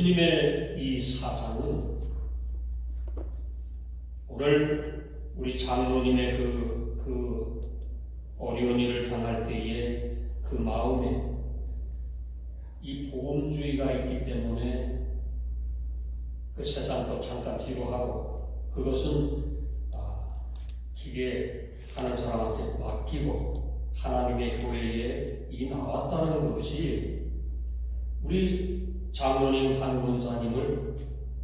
예수님의 이 사상은 오늘 우리 장로님의 그 어려운 일을 당할 때에 그 마음에 이 복음주의가 있기 때문에 그 세상도 잠깐 뒤로 하고 그것은 기계 하는 사람한테 맡기고 하나님의 교회에 나왔다는 것이 우리 장로님 한 권사님을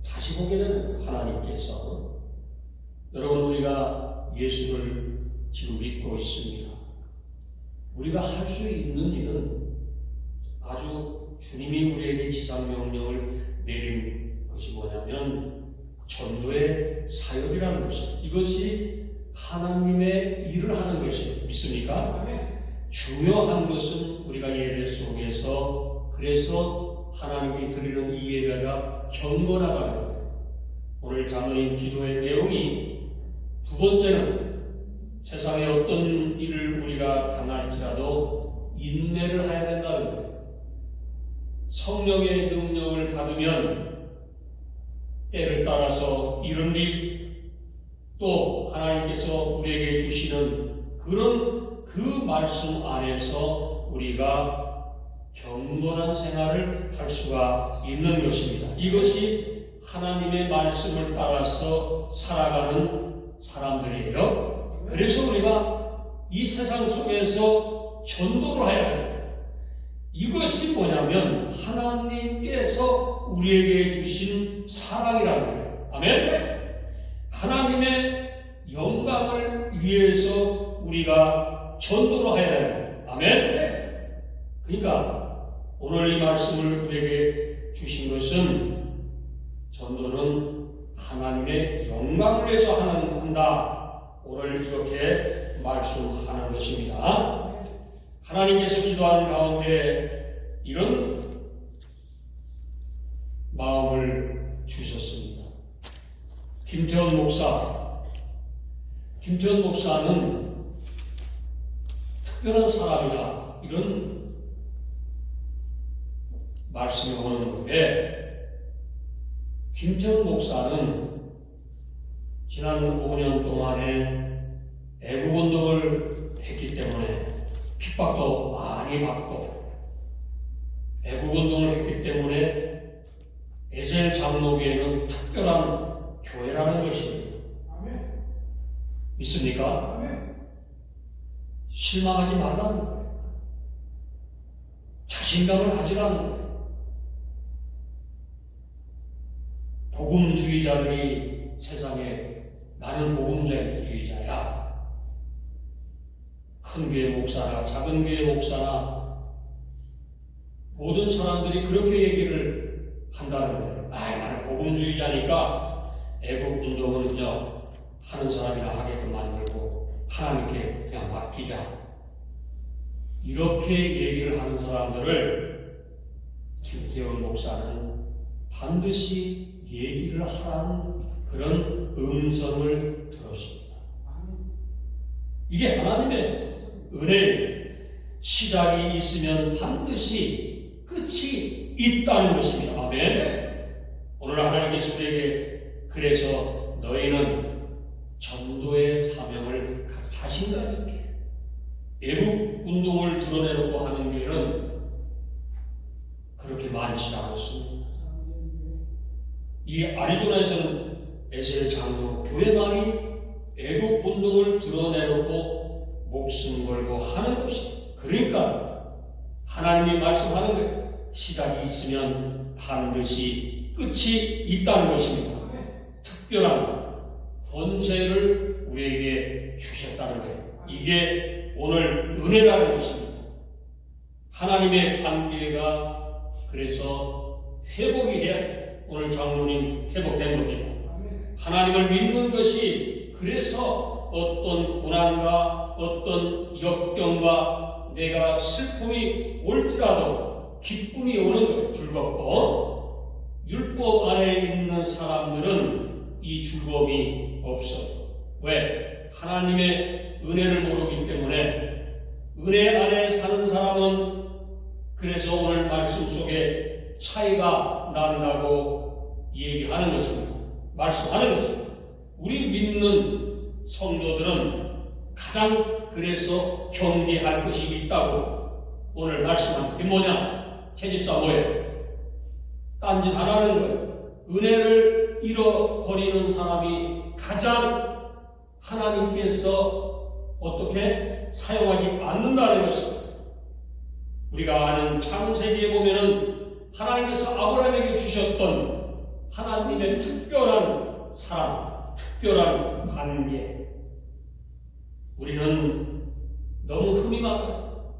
다시 보게 되는 거예요. 하나님께서. 여러분, 우리가 예수를 지금 믿고 있습니다. 우리가 할 수 있는 일은 아주 주님이 우리에게 지상명령을 내린 것이 뭐냐면 전도의 사역이라는 것입니다. 이것이 하나님의 일을 하는 것입니다. 믿습니까? 중요한 것은 우리가 예배 속에서 그래서 하나님께 드리는 이 예배가 경건하다는 거예요. 오늘 장로님 기도의 내용이 두 번째는 세상에 어떤 일을 우리가 당할지라도 인내를 해야 된다는 거예요. 성령의 능력을 받으면 때를 따라서 이런 일 또 하나님께서 우리에게 주시는 그런 그 말씀 안에서 우리가 경건한 생활을 할 수가 있는 것입니다. 이것이 하나님의 말씀을 따라서 살아가는 사람들이에요. 그래서 우리가 이 세상 속에서 전도를 해야 합니다. 이것이 뭐냐면 하나님께서 우리에게 주신 사랑이라는 거예요. 아멘? 하나님의 영광을 위해서 우리가 전도를 해야 합니다. 아멘? 그러니까 오늘 이 말씀을 우리에게 주신 것은 전도는 하나님의 영광을 위해서 한다. 오늘 이렇게 말씀하는 것입니다. 하나님께서 기도하는 가운데 이런 마음을 주셨습니다. 김태원 목사는 특별한 사람이다. 이런 말씀이 오는데 김태원 목사는 지난 5년 동안에 애국운동을 했기 때문에 핍박도 많이 받고 애국운동을 했기 때문에 에셀 장로교회는 특별한 교회라는 것입니다. 아멘. 믿습니까? 아멘. 실망하지 말라는 거예요. 자신감을 가지라는 거예요. 복음주의자들이 세상에 나는 복음주의자야. 큰 교회 목사나 작은 교회 목사나 모든 사람들이 그렇게 얘기를 한다는 거예요. 나는 복음주의자니까 애국운동은 그냥 하는 사람이나 하게끔 만들고 하나님께 그냥 맡기자. 이렇게 얘기를 하는 사람들을 김태원 목사는 반드시 얘기를 하라는 그런 음성을 들었습니다. 이게 하나님의 은혜예요. 시작이 있으면 반드시 끝이 있다는 것입니다. 아멘. 오늘 하나님께서 우리에게 그래서 너희는 전도의 사명을 자신감 있게 애국 운동을 드러내놓고 하는 교회는 그렇게 많지 않습니다. 이 아리조나에서는 에셀 장로 교회만이 애국 운동을 드러내놓고 목숨 걸고 하는 것입니다. 그러니까 하나님이 말씀하는 거예요. 시작이 있으면 반드시 끝이 있다는 것입니다. 특별한 권세를 우리에게 주셨다는 거예요. 이게 오늘 은혜라는 것입니다. 하나님의 관계가 그래서 회복이 돼야 오늘 장로님 회복된 겁니다. 하나님을 믿는 것이 그래서 어떤 고난과 어떤 역경과 내가 슬픔이 올지라도 기쁨이 오는 거예요. 즐겁고 율법 안에 있는 사람들은 이 즐거움이 없어요. 왜? 하나님의 은혜를 모르기 때문에 은혜 안에 사는 사람은 그래서 오늘 말씀 속에 차이가 난다고 얘기하는 것입니다. 말씀하는 것입니다. 우리 믿는 성도들은 가장 그래서 경계할 것이 있다고 오늘 말씀한 게 뭐냐? 채집사 뭐예요? 딴짓 안 하는 거예요. 은혜를 잃어버리는 사람이 가장 하나님께서 어떻게 사용하지 않는다는 것입니다. 우리가 아는 창세기에 보면은 하나님께서 아브라함에게 주셨던 하나님의 특별한 사랑, 특별한 관계. 우리는 너무 흠이 많아요.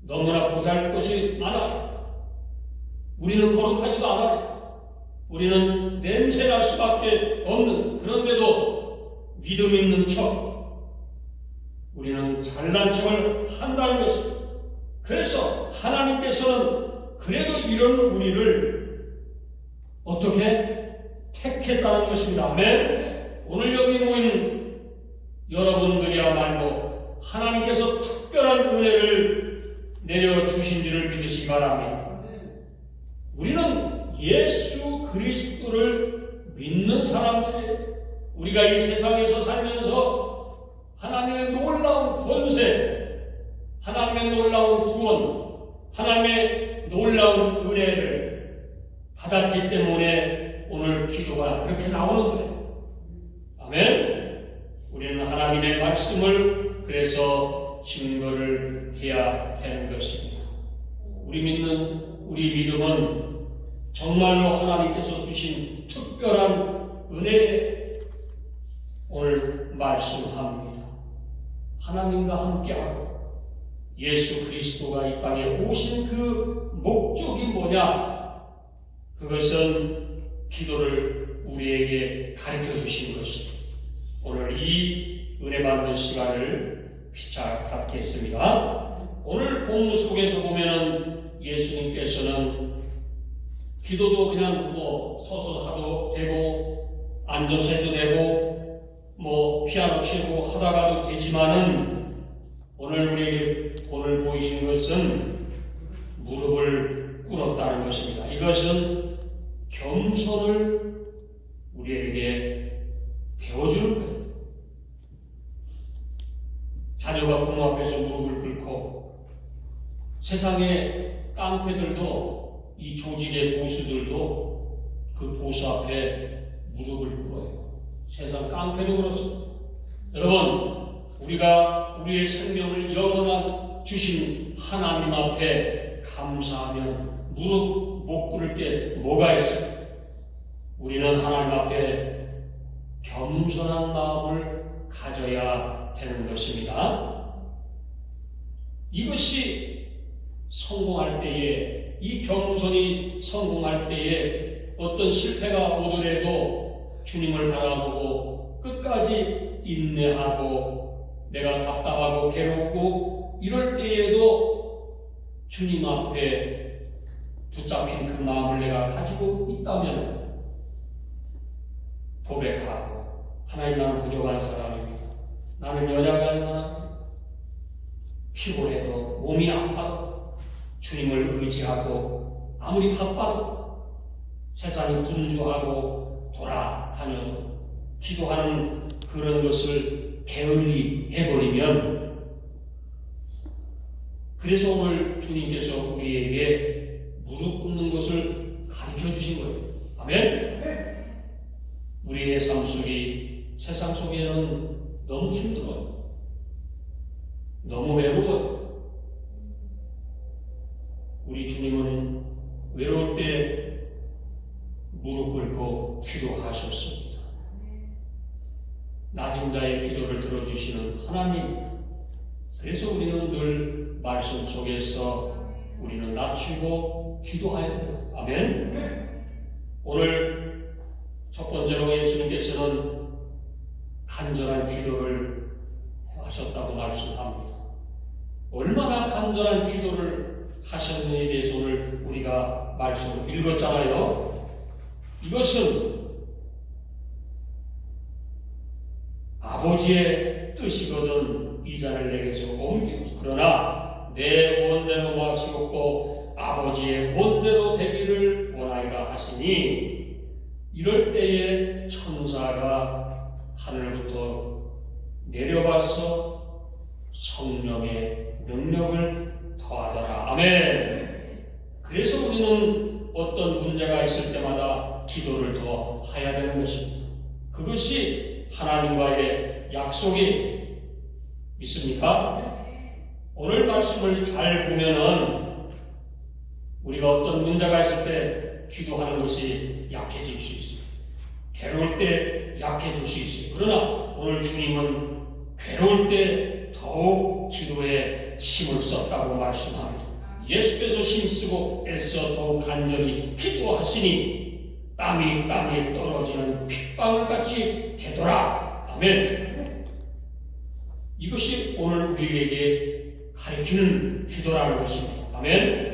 너무나 보잘것이 많아요. 우리는 거룩하지도 않아요. 우리는 냄새날 수밖에 없는, 그런데도 믿음 있는 척, 우리는 잘난 척을 한다는 것입니다. 그래서 하나님께서는 그래도 이런 우리를 어떻게 택했다는 것입니다. 아멘. 오늘 여기 모인 여러분들이야말로 하나님께서 특별한 은혜를 내려주신지를 믿으시기 바랍니다. 우리는 예수 그리스도를 믿는 사람들이에요. 우리가 이 세상에서 살면서 하나님의 놀라운 권세, 하나님의 놀라운 구원, 하나님의 놀라운 은혜를 받았기 때문에 오늘 기도가 그렇게 나오는 거예요. 아멘. 우리는 하나님의 말씀을 그래서 증거를 해야 되는 것입니다. 우리 믿음은 정말로 하나님께서 주신 특별한 은혜 오늘 말씀합니다. 하나님과 함께하고 예수 그리스도가 이 땅에 오신 그 목적이 뭐냐? 그것은 기도를 우리에게 가르쳐 주신 것입니다. 오늘 이 은혜 받는 시간을 피차 갖겠습니다. 오늘 본문 속에서 보면은 예수님께서는 기도도 그냥 서서 하도 되고 앉아서 해도 되고 피아노 치고 하다가도 되지만은 오늘 보이신 것은 무릎을 꿇었다는 것입니다. 이것은 겸손을 우리에게 배워주는 거예요. 자녀가 부모 앞에서 무릎을 꿇고 세상의 깡패들도 이 조직의 보수들도 그 보수 앞에 무릎을 꿇어요. 세상 깡패도 그렇습니다. 여러분, 우리가 우리의 생명을 영원한 주신 하나님 앞에 감사하면 무릎 못 꿇을 게 뭐가 있어요? 우리는 하나님 앞에 겸손한 마음을 가져야 되는 것입니다. 이것이 성공할 때에, 이 겸손이 성공할 때에 어떤 실패가 오더라도 주님을 바라보고 끝까지 인내하고 내가 답답하고 괴롭고 이럴 때에도 주님 앞에 붙잡힌 그 마음을 내가 가지고 있다면 고백하고 하나님, 나는 부족한 사람입니다. 나는 연약한 사람입니다. 피곤해도 몸이 아파도 주님을 의지하고 아무리 바빠도 세상이 분주하고 돌아다녀도 기도하는 그런 것을 게을리 해버리면, 그래서 오늘 주님께서 우리에게 무릎 꿇는 것을 가르쳐 주신 거예요. 아멘? 우리의 삶 속이 세상 속에는 너무 힘들어요. 너무 외로워요. 우리 주님은 외로울 때 무릎 꿇고 기도하셨습니다. 낮은 자의 기도를 들어주시는 하나님. 그래서 우리는 늘 말씀 속에서 우리는 낮추고 기도해야 돼요. 아멘. 오늘 첫 번째로 예수님께서는 간절한 기도를 하셨다고 말씀합니다. 얼마나 간절한 기도를 하셨느냐에 대해서 오늘 우리가 말씀을 읽었잖아요. 이것은 아버지의 뜻이거든 이 잔을 내게서 옮기옵소서. 그러나 내 원대로 마시옵고 아버지의 원대로 되기를 기도하리라 하시니 이럴 때에 천사가 하늘부터 내려와서 성령의 능력을 더하더라. 아멘. 그래서 우리는 어떤 문제가 있을 때마다 기도를 더 해야 되는 것입니다. 그것이 하나님과의 약속이 믿습니까? 오늘 말씀을 잘 보면은 우리가 어떤 문제가 있을 때 기도하는 것이 약해질 수 있어요. 괴로울 때 약해질 수 있어요. 그러나 오늘 주님은 괴로울 때 더욱 기도에 힘을 썼다고 말씀합니다. 예수께서 힘쓰고 애써 더욱 간절히 기도하시니 땀이 땅에 떨어지는 핏방울같이 되더라. 아멘. 이것이 오늘 우리에게 가르치는 기도라는 것입니다. 아멘.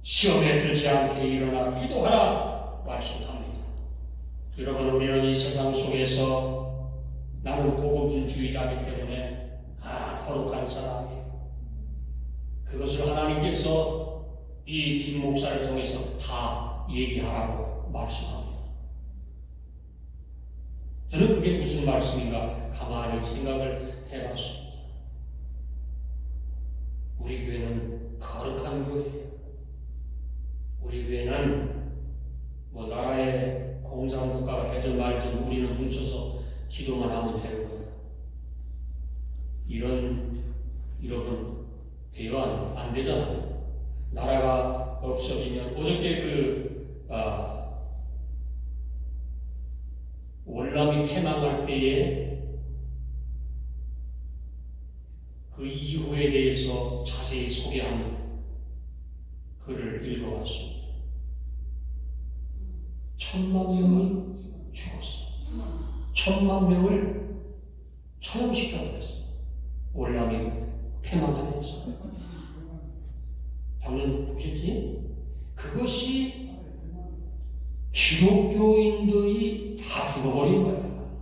시험에 들지 않게 일어나 기도하라 말씀합니다. 여러분, 우리는 이 세상 속에서 나는 복음주의자이기 때문에 거룩한 사람이에요. 그것을 하나님께서 이 김 목사를 통해서 다 얘기하라고 말씀합니다. 저는 그게 무슨 말씀인가 가만히 생각을 해봤습니다. 우리 교회는 거룩한 교회예요. 우리 교회는 나라의 공산국가가 되든 말든 우리는 뭉쳐서 기도만 하면 되는 거예요. 이런 대화 안 되잖아요. 나라가 없어지면 어저께 월남이 패망할 때에 그 이후에 대해서 자세히 소개한 글을 읽어봤습니다. 1000만 명이 죽었어. 1000만 명을 처형시켜버렸어. 월남이 패망하면서. 방금 보셨지? 그것이 기독교인들이 다 죽어버린 거예요.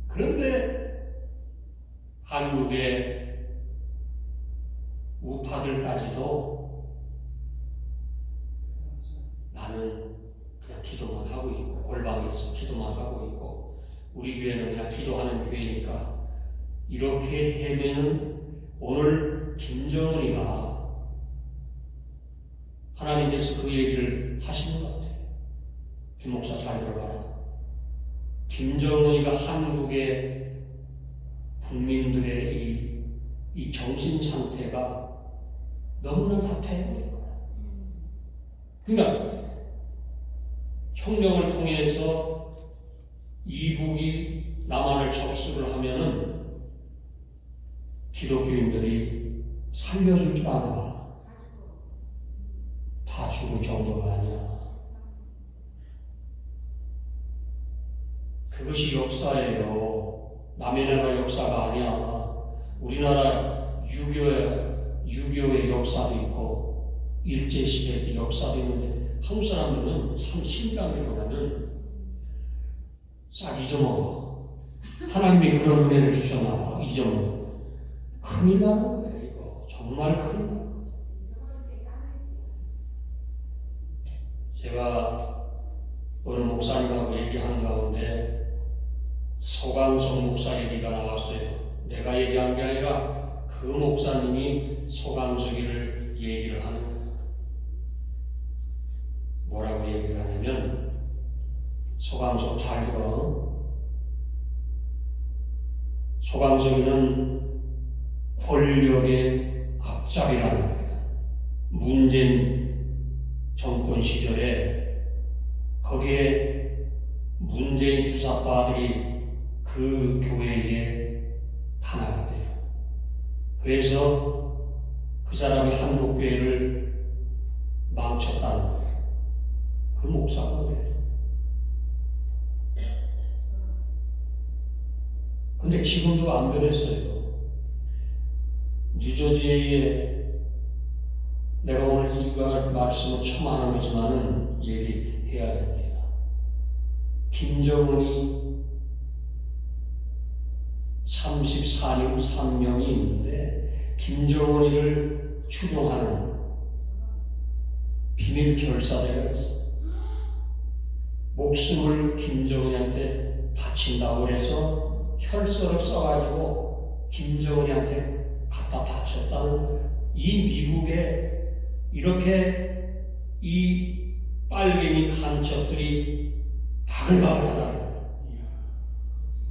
그런데 한국의 우파들까지도 나는 그냥 기도만 하고 있고 골방에서 기도만 하고 있고 우리 교회는 그냥 기도하는 교회니까 이렇게 헤매는 오늘 김정은이가 하나님께서 그 얘기를 하시는 것 같아요. 김 목사 잘 들어봐라. 김정은이가 한국의 국민들의 이 정신 상태가 너무나 나타내는 거야. 그러니까 혁명을 통해서 이북이 남한을 접수를 하면은 기독교인들이 살려줄 줄 알아. 다 죽을 정도가 아니야. 그것이 역사예요. 남의 나라 역사가 아니야. 우리나라 유교의 역사도 있고 일제시대의 역사도 있는데 한국 사람들은 참 신기한 게 뭐냐면 싹 잊어먹어. 하나님이 그런 은혜를 주셨나 봐. 잊어먹어. 큰일 나는 거예요. 이거 정말 큰일 나는 거예요. 제가 어느 목사님하고 얘기하는 가운데 소강성 목사 얘기가 나왔어요. 내가 얘기한 게 아니라 그 목사님이 소강석이를 얘기를 하는 거예요. 뭐라고 얘기를 하냐면 소강석 잘 들어. 소강석이는 권력의 앞잡이라는 거예요. 문재인 정권 시절에 거기에 문재인 주사파들이 그 교회에 탄압했대요. 그래서 그 사람이 한국교회를 망쳤다는 거예요. 그 목사가 그래요. 근데 지금도 안 변했어요. 뉴저지에 내가 오늘 이거 말씀을 처음 하는 거지만은 얘기해야 됩니다. 김정은이 34년 3명이 있는데 김정은이를 추종하는 비밀 결사대가 있어. 목숨을 김정은한테 바친다고 해서 혈서를 써가지고 김정은한테 갖다 바쳤다는 거예요. 이 미국에 이렇게 이 빨갱이 간첩들이 바글바글하다는 거예요.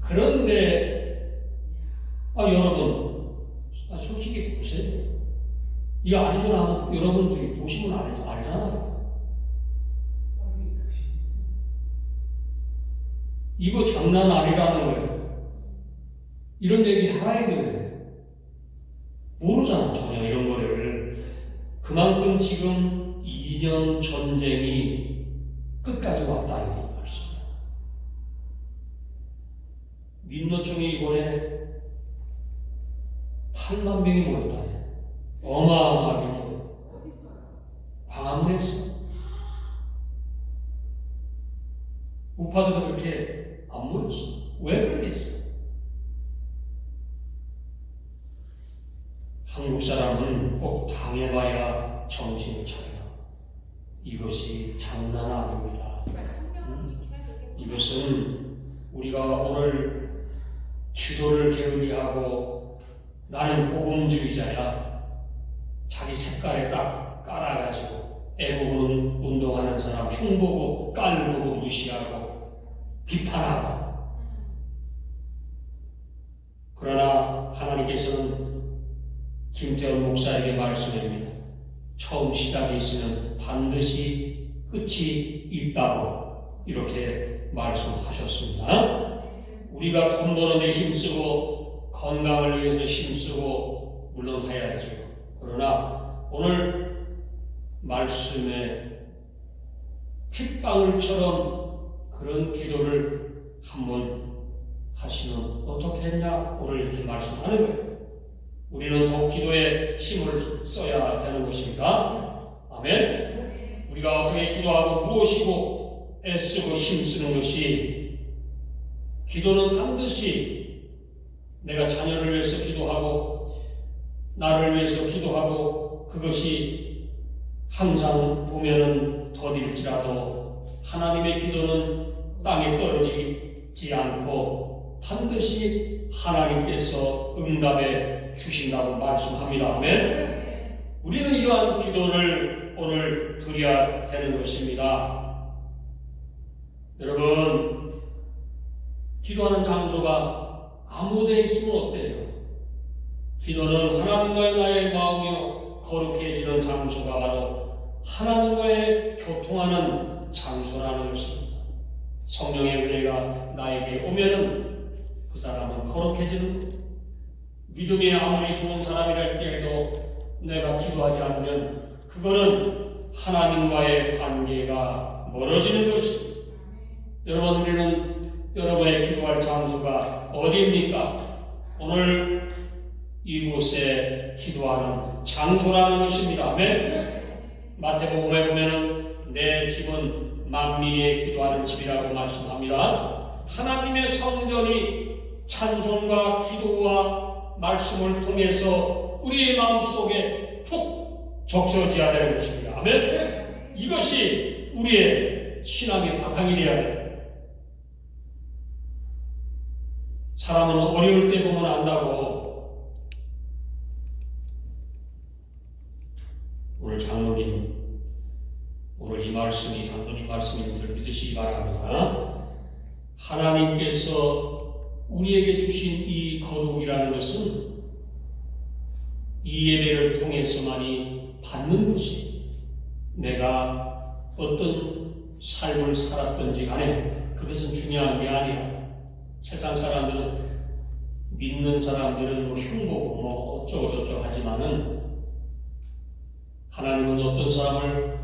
그런데 여러분 솔직히 보세요. 이 아리조나 하면 여러분들이 보시면 알잖아요. 이거 장난 아니라는 거예요. 이런 얘기 하라는 거예요. 모르잖아, 전혀 이런 거를. 그만큼 지금 2년 전쟁이 끝까지 왔다는 말씀이에요. 민노총이 이번에 8만 명이 모였다네. 어마어마하게 모였어요. 광화문에서. 우파들은 그렇게 안 모였어. 왜 그러겠어? 한국 사람은 꼭 당해봐야 정신을 차려요. 이것이 장난 아닙니다. 이것은 우리가 오늘 기도를 게으리하고 나는 복음주의자야. 자기 색깔에 딱 깔아가지고 애국은 운동하는 사람 흉보고 깔보고 무시하고 비판하고. 그러나 하나님께서는 김태원 목사에게 말씀합니다. 처음 시작이 있으면 반드시 끝이 있다고 이렇게 말씀하셨습니다. 우리가 돈 버는 데 힘쓰고 건강을 위해서 힘쓰고 물론 해야죠. 그러나 오늘 말씀에 핏방울처럼 그런 기도를 한번 하시면 어떻게 했냐? 오늘 이렇게 말씀하는 거예요. 우리는 더욱 기도에 힘을 써야 되는 것입니다. 아멘. 우리가 어떻게 기도하고 무엇이고 애쓰고 힘쓰는 것이, 기도는 반드시 내가 자녀를 위해서 기도하고 나를 위해서 기도하고, 그것이 항상 보면은 더딜지라도 하나님의 기도는 땅에 떨어지지 않고 반드시 하나님께서 응답해 주신다고 말씀합니다. 아멘. 우리는 이러한 기도를 오늘 드려야 되는 것입니다. 여러분, 기도하는 장소가 아무 데 있으면 어때요? 기도는 하나님과의 나의 마음이 거룩해지는 장소가 바로 하나님과의 교통하는 장소라는 것입니다. 성령의 은혜가 나에게 오면은 그 사람은 거룩해지는 것. 믿음이 아무리 좋은 사람이랄지라도 내가 기도하지 않으면 그거는 하나님과의 관계가 멀어지는 것입니다. 여러분, 우리는 여러분의 기도할 장소가 어디입니까? 오늘 이곳에 기도하는 장소라는 것입니다. 아멘. 마태복음에 보면은 내 집은 만민이 기도하는 집이라고 말씀합니다. 하나님의 성전이 찬송과 기도와 말씀을 통해서 우리의 마음속에 푹 적셔져야 되는 것입니다. 아멘. 이것이 우리의 신앙의 바탕이 되어야 돼요. 사람은 어려울 때 보면 안다고. 오늘 장로님, 오늘 이 말씀이 장로님 말씀인들 믿으시기 바랍니다. 하나님께서 우리에게 주신 이 거룩이라는 것은 이 예배를 통해서만이 받는 것이, 내가 어떤 삶을 살았든지 간에 그것은 중요한 게 아니야. 세상 사람들은, 믿는 사람들은 뭐 흉보고 뭐 어쩌고저쩌고 하지만은 하나님은 어떤 사람을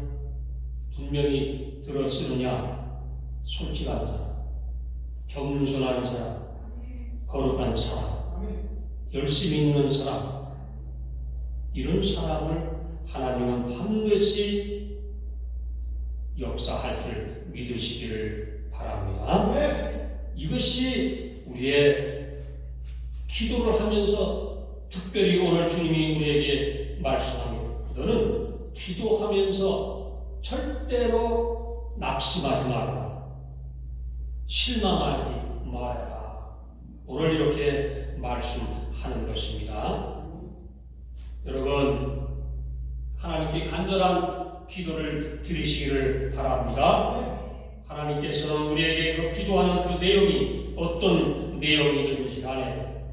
분명히 들어 쓰느냐? 솔직한 사람, 겸손한 사람, 거룩한 사람, 열심히 있는 사람, 이런 사람을 하나님은 반드시 역사할 줄 믿으시기를 바랍니다. 이것이 우리의 기도를 하면서, 특별히 오늘 주님이 우리에게 말씀합니다. 너는 기도하면서 절대로 낙심하지 말라. 실망하지 말아라. 오늘 이렇게 말씀하는 것입니다. 여러분, 하나님께 간절한 기도를 드리시기를 바랍니다. 하나님께서는 우리에게 그 기도하는 그 내용이 어떤 내용이든지 간에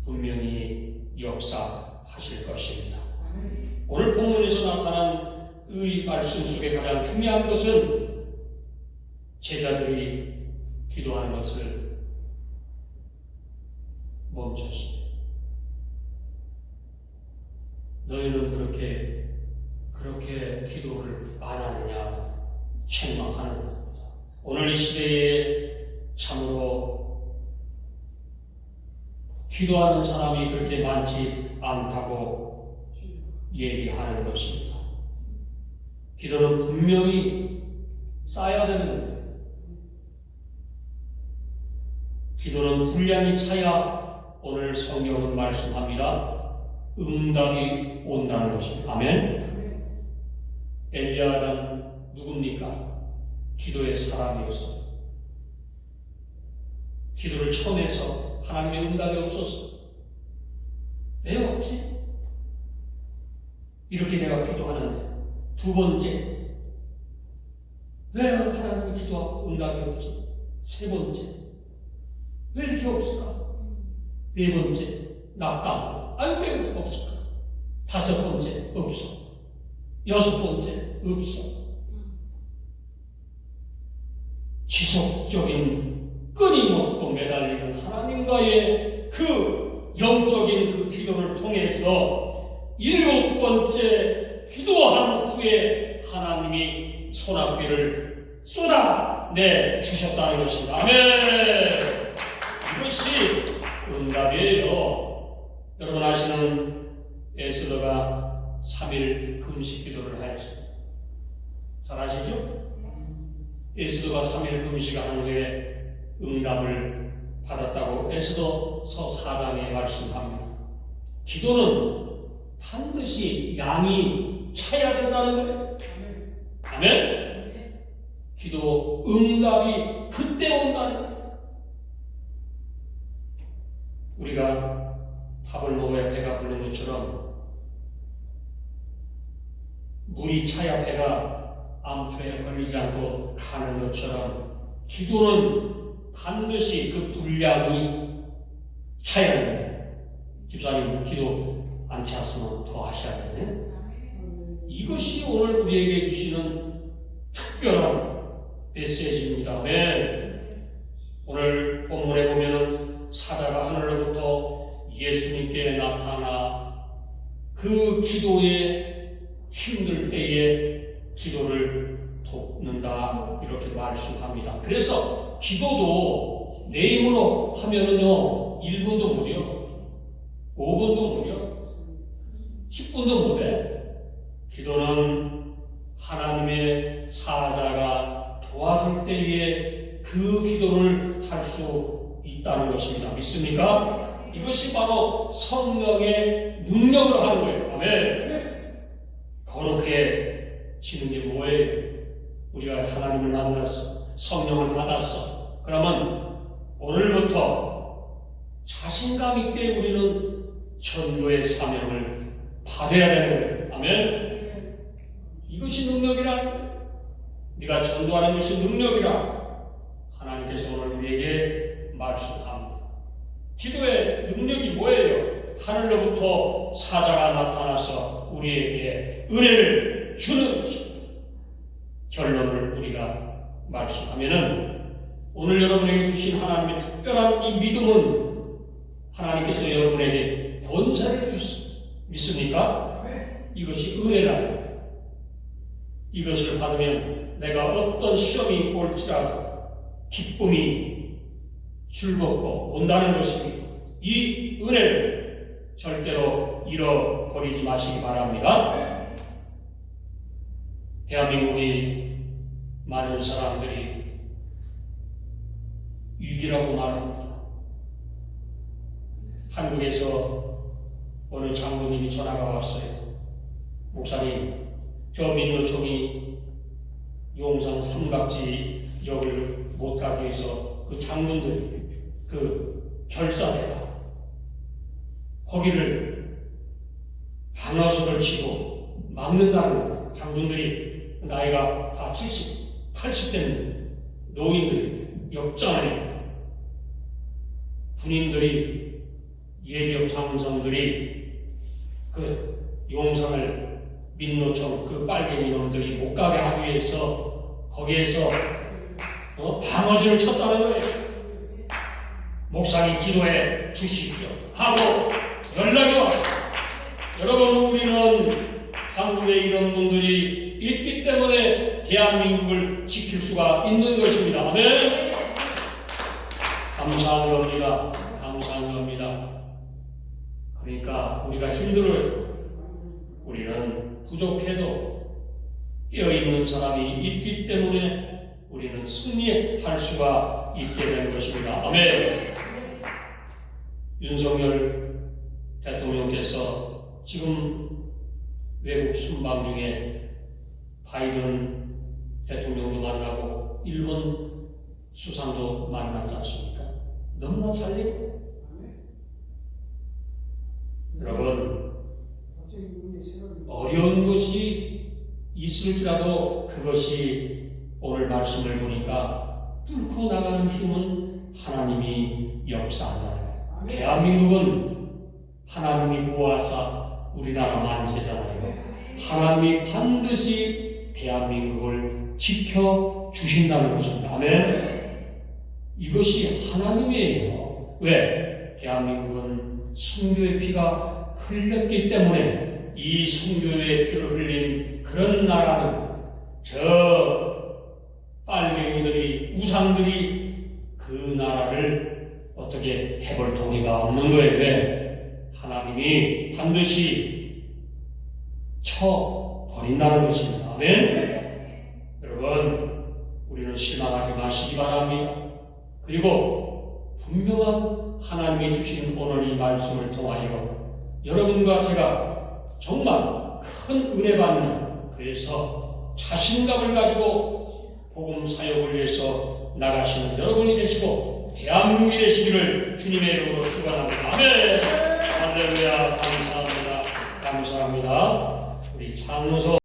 분명히 역사하실 것입니다. 오늘 본문에서 나타난 이 말씀 속에 가장 중요한 것은 제자들이 기도하는 것을 멈췄습니다. 너희는 그렇게 기도를 안 하느냐 책망하는 겁니다. 오늘 이 시대에 참으로 기도하는 사람이 그렇게 많지 않다고 얘기하는 것입니다. 기도는 분명히 쌓여야 되는 겁니다. 기도는 분량이 차야 오늘 성경은 말씀합니다. 응답이 온다는 것입니다. 아멘. 엘리야는 누굽니까? 기도의 사람이었어요. 기도를 처음 해서 하나님의 응답이 없었어. 왜 없지? 이렇게 내가 기도하는데 두 번째, 왜 하나님의 기도하고 응답이 없어? 세 번째, 왜 이렇게 없을까? 네 번째, 낙담. 아유, 왜 이렇게 없을까? 다섯 번째, 없어. 여섯 번째, 없어. 지속적인 끊임없고 매달리는 하나님과의 그 영적인 그 기도를 통해서 일곱 번째 기도한 후에 하나님이 소낙비를 쏟아내 주셨다는 것입니다. 아멘. 이것이 응답이에요. 여러분 아시는 에스더가 3일 금식 기도를 하였습니다. 잘 아시죠? 에스더가 3일 금식을 한 후에 응답을 받았다고 에스더서 4장에 말씀합니다. 기도는 반드시 양이 차야 된다는 거예요. 아멘? 기도 응답이 그때 온다는 거예요. 우리가 밥을 먹어야 배가 부르는 것처럼 물이 차야 배가 암초에 걸리지 않고 가는 것처럼 기도는 반드시 그 분량이 차야 됩니다. 집사님 기도 안 찼으면 더 하셔야 되네. 이것이 오늘 우리에게 주시는 특별한 메시지입니다. 왜? 오늘 본문에 보면은 사자가 하늘로부터 예수님께 나타나 그 기도에 힘들 때에 기도를 돕는다 이렇게 말씀합니다. 그래서 기도도 내 힘으로 하면은요 1분도 못해요. 5분도 못해요. 10분도 못해. 기도는 하나님의 사자가 도와줄 때에 그 기도를 할 수 있다는 것입니다. 믿습니까? 이것이 바로 성령의 능력으로 하는 거예요. 아멘. 거룩해 지는 게 뭐예요? 우리가 하나님을 만났어. 성령을 받았어. 그러면 오늘부터 자신감 있게 우리는 전도의 사명을 받아야 되는 거예요. 아멘. 이것이 능력이라는 거예요. 네가 전도하는 것이 능력이라 하나님께서 오늘 우리에게 말씀합니다. 기도의 능력이 뭐예요? 하늘로부터 사자가 나타나서 우리에게 은혜를 주는 것입니다. 결론을 우리가 말씀하면은 오늘 여러분에게 주신 하나님의 특별한 이 믿음은 하나님께서 여러분에게 권세를 주셨습니다. 믿습니까? 이것이 은혜라는 거예요. 이것을 받으면 내가 어떤 시험이 올지라도 기쁨이 즐겁고 온다는 것입니다. 이 은혜를 절대로 잃어버리지 마시기 바랍니다. 대한민국이 많은 사람들이 위기라고 말합니다. 한국에서 어느 장로님이 전화가 왔어요. 목사님, 저 민노총이 용산 삼각지역을 못 가게 해서 그 장군들이 그 결사대가 거기를 방어석을 치고 막는다는 장군들이 나이가 다 70, 80된 노인들이 역전에 군인들이 예비역 장성들이 그 용산을 민노총 그 빨갱이 놈들이 못 가게 하기 위해서 거기에서 방어진을 쳤다는 거예요. 목사님 기도해 주십시오 하고 연락이 왔어요. 여러분, 우리는 한국에 이런 분들이 있기 때문에 대한민국을 지킬 수가 있는 것입니다. 아멘. 감사한 겁니다. 감사한 겁니다. 그러니까 우리가 힘들어도 우리는 부족해도 깨어있는 사람이 있기 때문에 우리는 승리할 수가 있게 된 것입니다. 아멘. 윤석열 대통령께서 지금 외국 순방 중에 바이든 대통령도 만나고 일본 수상도 만났지 않습니까? 너무나 잘되고 여러분, 어려운 것이 있을지라도 그것이 오늘 말씀을 보니까 뚫고 나가는 힘은 하나님이 역사한다. 대한민국은 하나님이 보호하사 우리나라 만세잖아요. 하나님이 반드시 대한민국을 지켜주신다는 것입니다. 아멘. 이것이 하나님이에요. 왜? 대한민국은 성교의 피가 흘렸기 때문에 이 성교의 피를 흘린 그런 나라는 저 빨갱이들이 우상들이 그 나라를 어떻게 해볼 도리가 없는 거예요. 왜? 하나님이 반드시 쳐버린다는 것입니다. 아멘. 여러분, 우리는 실망하지 마시기 바랍니다. 그리고 분명한 하나님이 주신 오늘 이 말씀을 통하여 여러분과 제가 정말 큰 은혜 받는, 그래서 자신감을 가지고 복음 사역을 위해서 나가시는 여러분이 되시고 대한민국이 되시기를 주님의 이름으로 축원합니다. 아멘. 할렐루야. 감사합니다. 감사합니다. 우리 장로소